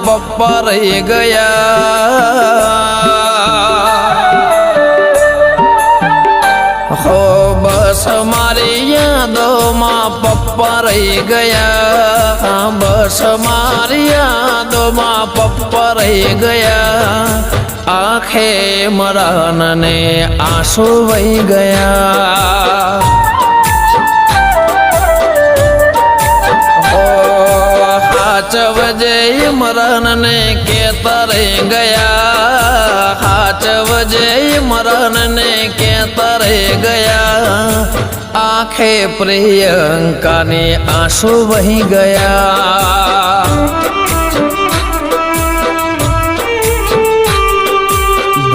પપ્પા રહી ગયા હો બસ મારી યાદોમાં પપ્પા રહી ગયા બસ મારી યાદોમાં પપ્પા રહી ગયા આંખે મરાનને આંસુ વહી ગયા હાચવજે મરણને કેતા રહી ગયા હાચવજે મરણને કેતા રહી ગયા આંખે પ્રિયંકાને આંસુ વહી ગયા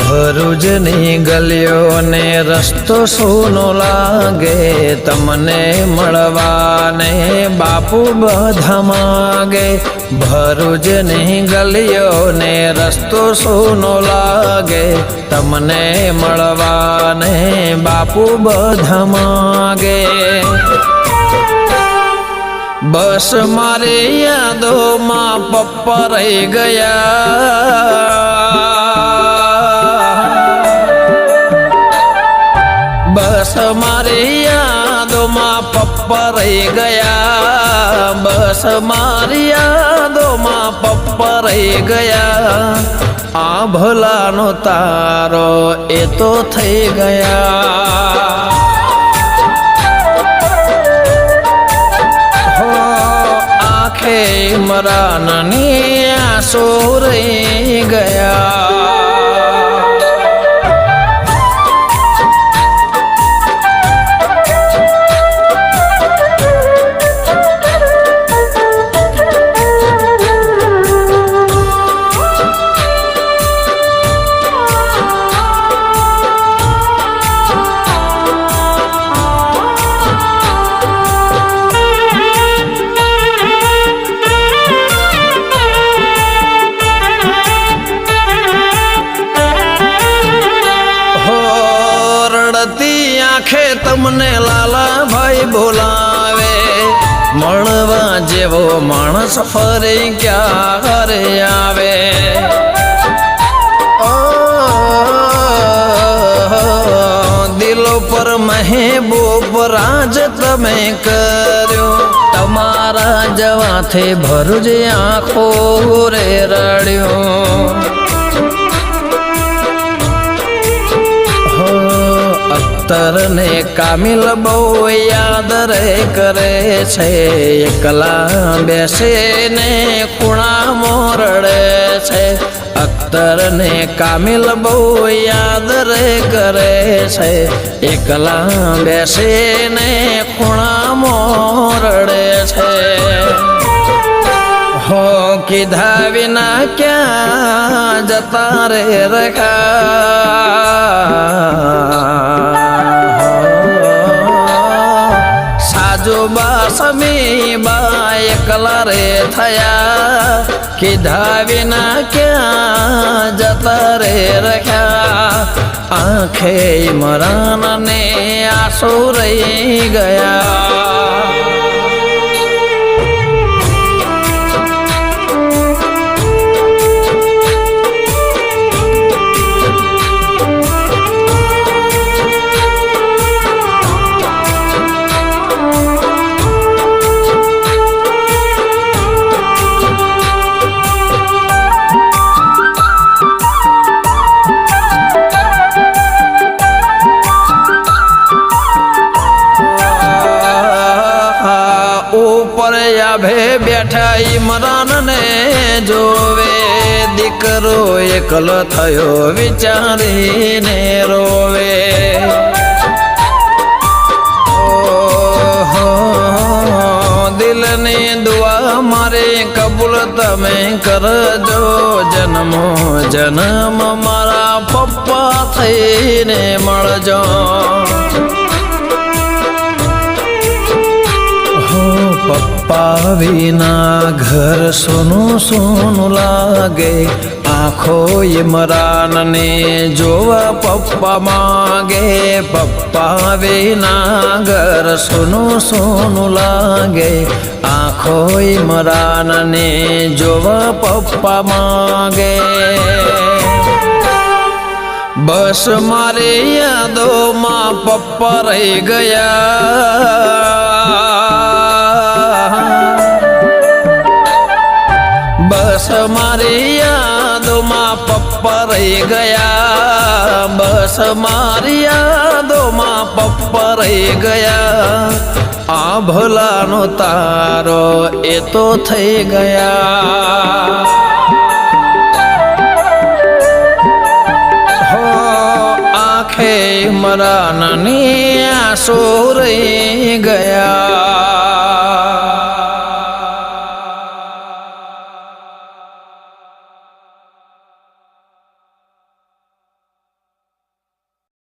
ભરૂચની ગલીઓને રસ્તો સૂનો લાગે તમને મળવાને બાપુ બધા માગે ભરૂચની ગલીઓને રસ્તો સૂનો લાગે તમને મળવાને બાપુ બધા માગે બસ મારી યાદોમાં પપ્પા રહી ગયા બસ મારી યાદોમાં પપ્પા રહી ગયા બસ મારી યાદોમાં પપ્પા રહી ગયા આ ભલાનો તારો એ તો થઈ ગયા હો આંખે મરાનની આંસુ રહી ગયા આંખે તમને લાલાભાઈ બોલાવે મળવા જેવો માણસ ફરી ક્યારે આવે દિલ પર મહેબૂબ રાજ તમે કર્યો તમારા જવાથી ભરૂચ આંખો રે રડ્યો અખ્તરને કામિલ બહુ યાદ રે કરે છે એકલા બેસીને ખૂણા મોરડે છે અખ્તરને કામિલ બહુ યાદ રે કરે છે એકલા બેસીને ખૂણા મોરડે છે હો કીધા વિના ક્યાં જતા રે સાજુબા સમીબા એકલા રે થયા કીધા વિના ક્યાં જતા રે રખ્યા આંખે મરાનને આંસુ રહી ગયા ભે બેઠા ઇમરાન ને જોવે દીકરો એકલો થયો વિચારીને રોવે દિલની દુઆ મારે કબૂલ તમે કરજો જન્મો જન્મ મારા પપ્પા થઈને મળજો પપ્પા વિના ઘર સોનું સોનું લાગે આખો ઇમરાનને જોવા પપ્પા માગે, પપ્પા વિના ઘર સોનું સોનું લાગે. આખો ઇમરાનને જોવા પપ્પા માગે. બસ મારી યાદોમાં પપ્પા રહી ગયા. બસ મારી યાદોમાં પપ્પા રહી ગયા. બસ મારી યાદોમાં પપ્પા રહી ગયા. આ ભલાનો તારો એ તો થઈ ગયા. આંખે ઇમરાનની આંસુ રહી ગયા.